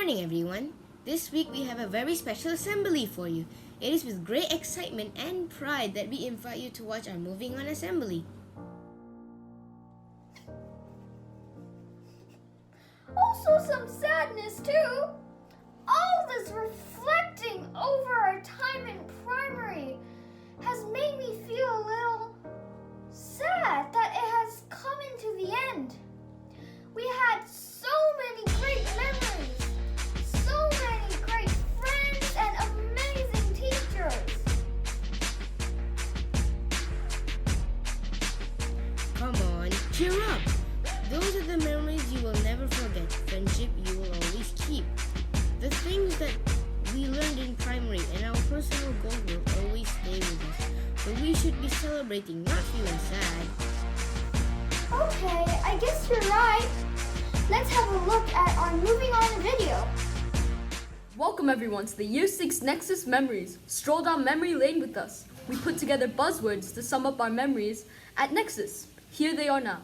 morning, everyone. This week we have a very special assembly for you. It is with great excitement and pride that we invite you to watch our Moving On assembly. Also some sadness too. All this reflecting over our time in primary has made me feel a little sad that it has come into the end. We had so many great memories, so many great friends and amazing teachers. Come on, cheer up. Those are the memories you will never forget. Friendship you will always keep. The things that we learned in primary and our personal goals will always stay with us. So we should be celebrating, not feeling sad. Okay, I guess you're right. Let's have a look at our Moving On video. Welcome everyone to the Year 6 Nexus Memories. Stroll down memory lane with us. We put together buzzwords to sum up our memories at Nexus. Here they are now.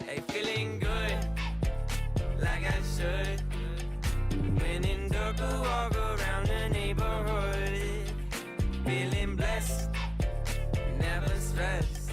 Hey, feeling good, like I should. When in dark, I walk around the neighborhood. Feeling blessed, never stressed.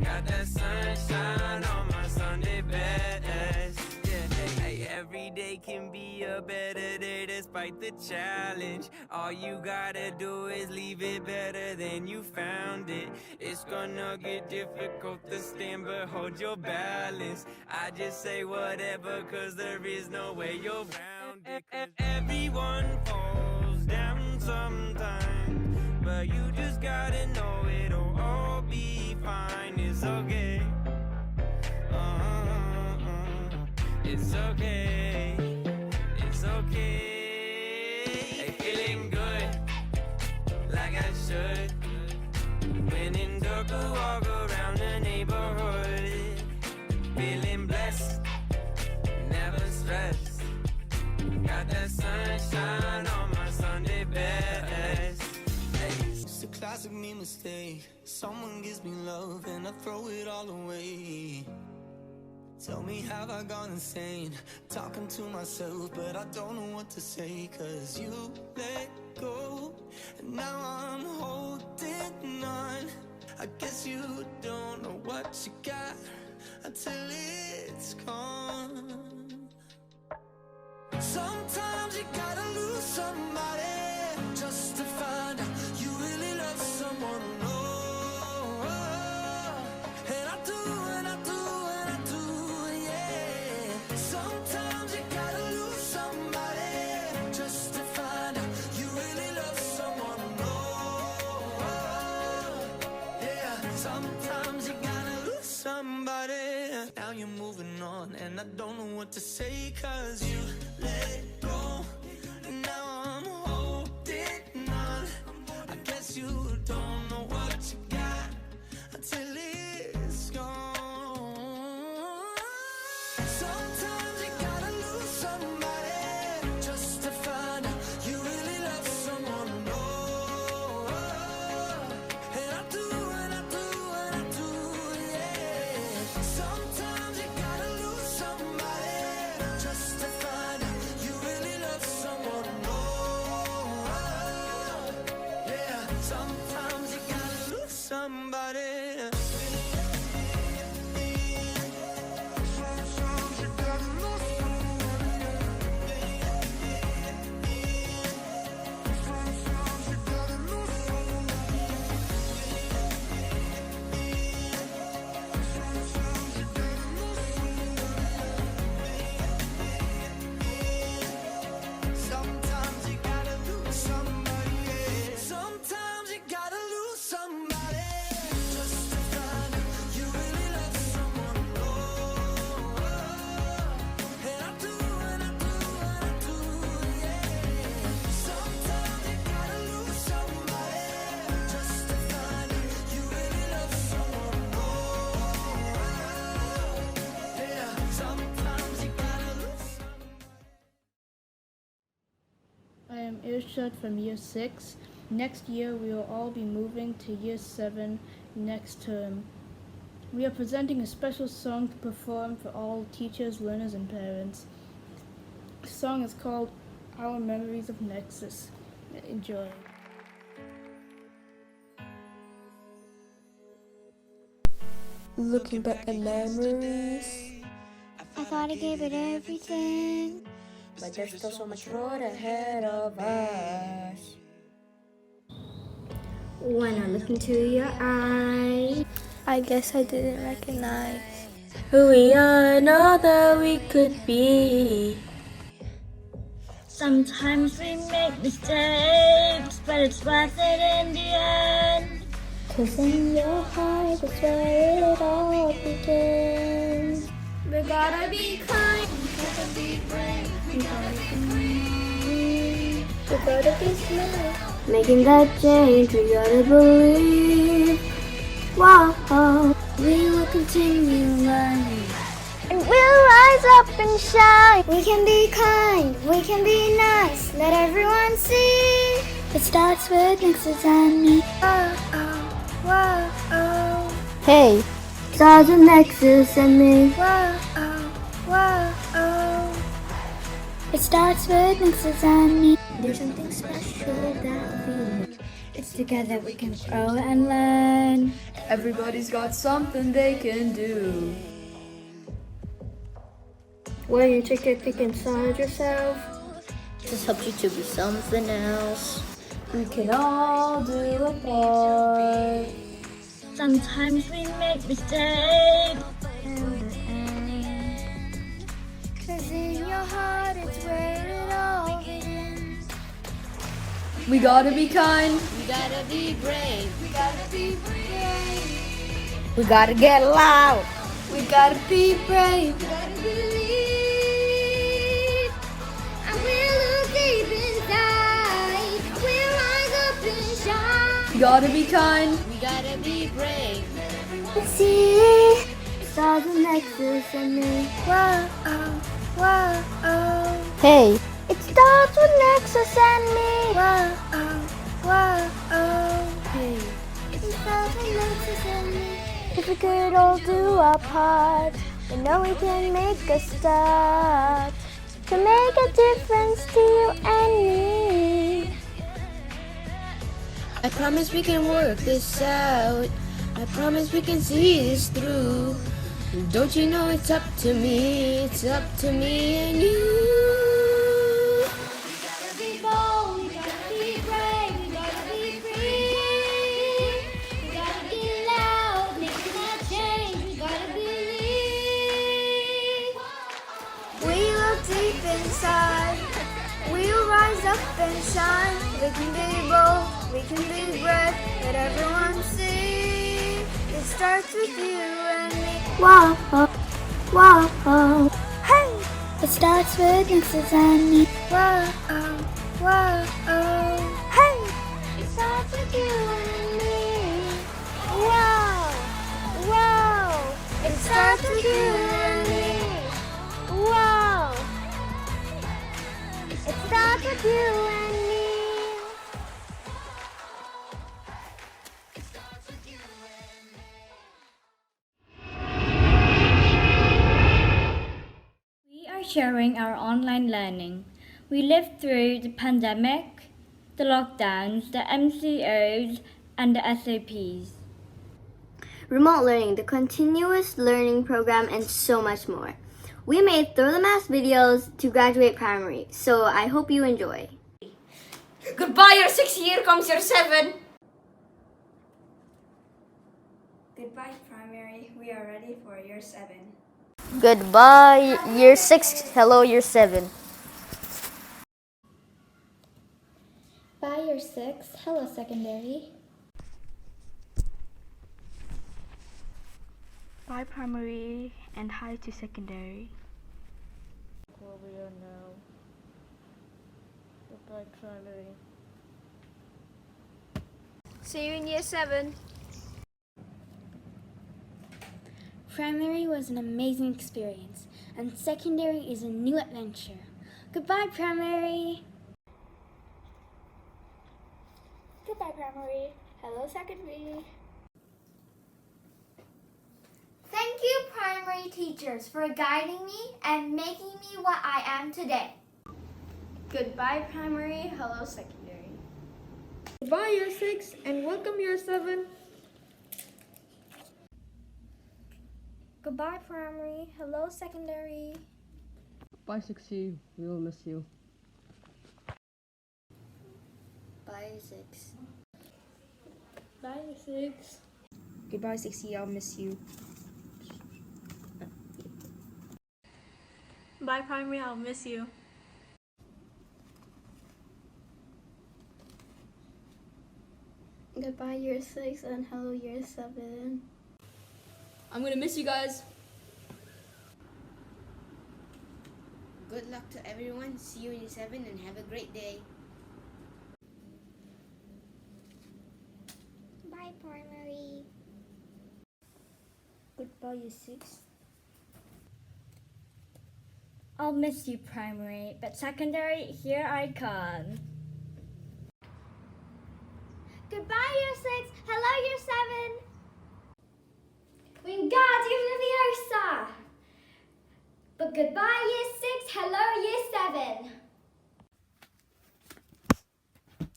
Got that sunshine on my Sunday best. Yeah, hey, every day can be a better day despite the challenge. All you gotta do is leave it better than you found it. It's gonna get difficult to stand, but hold your balance. I just say whatever, cause there is no way you're around it. Everyone falls down sometimes, but you just gotta know it'll all be fine. It's okay. It's okay. It's okay. Hey, feeling good, like I should. When in dark, I walk around the neighborhood. Feeling blessed, never stressed. Got that sunshine on my Sunday best. Hey. It's a classic me mistake. Someone gives me love and I throw it all away. Tell me, have I gone insane? Talking to myself, but I don't know what to say. Cause you let go, and now I'm holding on. I guess you don't know what you got until it's gone. Sometimes you gotta lose somebody just to find out you really love someone. Oh, and I do, and I do, and I do, yeah. Sometimes you gotta lose somebody just to find out you really love someone. Oh, yeah. Sometimes you gotta lose somebody. Now you're moving on, and I don't know what to say. Cause you let go, and now I'm holding on. I guess you don't know what you got until it's gone. Sometimes you gotta lose somebody just to find out you really love someone. Oh, and I do, and I do, and I do, yeah. Sometimes you gotta lose somebody just to find out you really am Irshad from Year 6. Next year, we will all be moving to Year 7 next term. We are presenting a special song to perform for all teachers, learners, and parents. The song is called Our Memories of Nexus. Enjoy. Looking back at memories, I thought I gave it everything. but there's still so much road ahead of us. When I look into your eyes, I guess I didn't recognize who we are and all that we could be. sometimes we make mistakes, but it's worth it in the end. 'Cause in your heart is where it all begins. We gotta be kind, we gotta be brave, we gotta be we gotta be smart. Making that change, we gotta believe. Wow, we will continue learning, and we'll rise up and shine. We can be kind, we can be nice, let everyone see. It starts with Nexus and me. Whoa. Hey, starts with Nexus and me. Whoa. It starts with Nexus and me. There's something special that we do. It's together we can grow and learn. Everybody's got something they can do. When you take a peek inside yourself, This helps you to be something else. We can all do a part. sometimes we make mistakes. 'Cause in your heart it's where it all begins. We gotta be kind. We gotta be brave. We gotta be brave. We gotta get loud. We gotta be brave. We gotta believe. And we'll look deep inside. We'll rise up and shine. We gotta be kind. We gotta be brave. See, stars and Nexus and me. Whoa. Hey, it starts with Nexus and me. Whoa. Hey, it starts with Nexus and me. If we could all do our part, we know we can make a start to make a difference to you and me. I promise we can work this out. I promise we can see this through. Don't you know it's up to me? It's up to me and you. We gotta be bold, we gotta be brave, we gotta be free. We gotta be loud, making that change, we gotta believe. We look deep inside, we'll rise up and shine. We can be bold, we can be brave, let everyone see. It starts with you and me. Whoa. Hey! It starts with Nexus and me. Whoa. Hey! It starts with you and me. Whoa. It starts with you and me. Whoa. It starts with you and me. We are sharing our online learning. We lived through the pandemic, the lockdowns, the MCOs, and the SAPs. Remote learning, the continuous learning program, and so much more. We made Throw the Mask videos to graduate primary, so I hope you enjoy. Goodbye, year 6, here comes year 7. Goodbye, primary. We are ready for year 7. Goodbye, year 6. Hello, year 7. Bye, year 6. Hello, secondary. Bye primary and hi to secondary. Where we are now. Goodbye primary. See you in year 7. Primary was an amazing experience, and secondary is a new adventure. Goodbye, primary. Goodbye, primary. Hello, secondary. Thank you, primary teachers, for guiding me and making me what I am today. Goodbye, primary. Hello, secondary. Goodbye, year 6, and welcome, year 7. Goodbye, primary. Hello, secondary. Bye, 6C. We will miss you. Bye, 6. Bye, 6. Goodbye, 6E. I'll miss you. Bye, primary. I'll miss you. Goodbye, year 6, and hello, year 7. I'm gonna miss you guys. Good luck to everyone. See you in year 7 and have a great day. Bye, primary. Goodbye, year 6. I'll miss you, primary, but secondary, here I come. Goodbye, year 6. Hello, year 7. Wingardium Leviosa. But goodbye, year 6. Hello, year 7.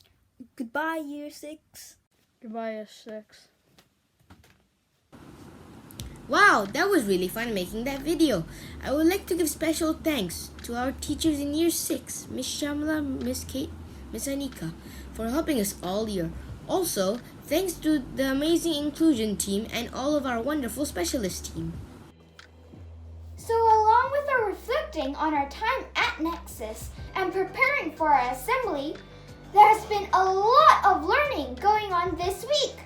Goodbye, year 6. Goodbye, year 6. Wow, that was really fun making that video. I would like to give special thanks to our teachers in year 6, Miss Shamla, Miss Kate, Miss Anika, for helping us all year. Also, thanks to the amazing inclusion team and all of our wonderful specialist team. So along with our reflecting on our time at Nexus and preparing for our assembly, there has been a lot of learning going on this week.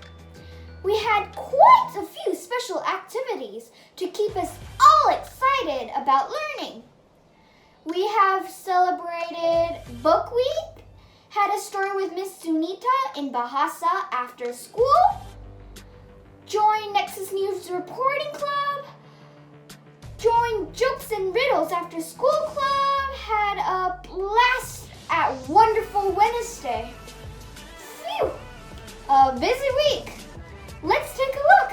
We had quite a few special activities to keep us all excited about learning. We have celebrated Book Week, had a story with Miss Sunita in Bahasa after school, joined Nexus News Reporting Club, joined Jokes and Riddles After School Club, had a blast at Wonderful Wednesday. Phew! A busy week. Let's take a look.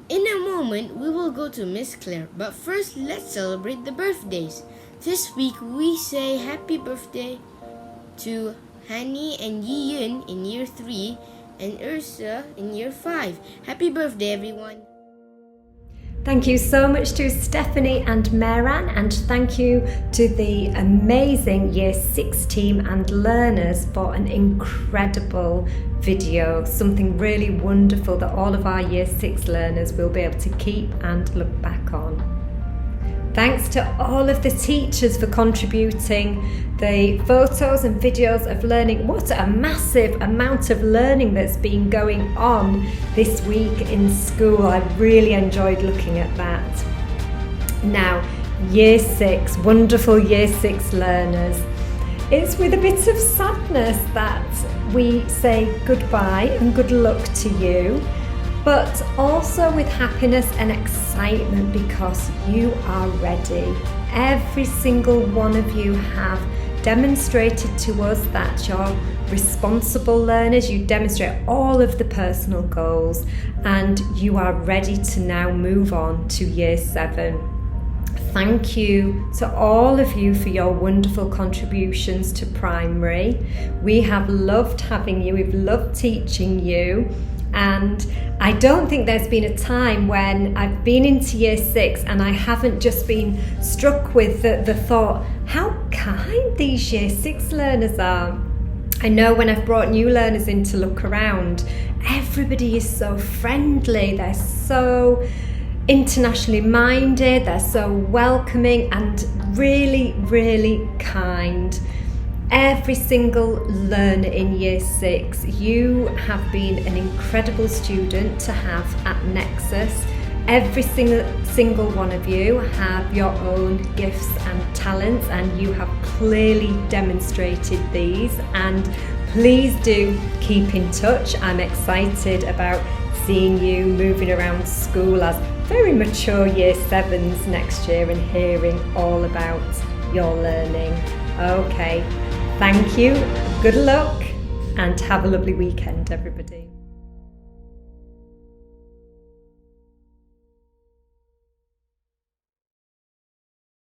In a moment, we will go to Miss Claire, but first let's celebrate the birthdays. This week we say happy birthday to Hani and Yi Yun in year 3 and Ursa in year 5. Happy birthday, everyone! Thank you so much to Stephanie and Mehran, and thank you to the amazing Year 6 team and learners for an incredible video, something really wonderful that all of our Year 6 learners will be able to keep and look back on. Thanks to all of the teachers for contributing the photos and videos of learning. What a massive amount of learning that's been going on this week in school. I really enjoyed looking at that. Now, Year 6, wonderful Year 6 learners. It's with a bit of sadness that we say goodbye and good luck to you, but also with happiness and excitement because you are ready. Every single one of you have demonstrated to us that you're responsible learners. You demonstrate all of the personal goals and you are ready to now move on to Year 7. Thank you to all of you for your wonderful contributions to primary. We have loved having you, we've loved teaching you. And I don't think there's been a time when I've been into Year 6 and I haven't just been struck with the thought, how kind these Year 6 learners are. I know when I've brought new learners in to look around, everybody is so friendly, they're so internationally minded, they're so welcoming and really, really kind. Every single learner in Year 6, you have been an incredible student to have at Nexus. Every single one of you have your own gifts and talents and you have clearly demonstrated these, and please do keep in touch. I'm excited about seeing you moving around school as very mature Year 7s next year and hearing all about your learning. Okay. Thank you, good luck, and have a lovely weekend, everybody.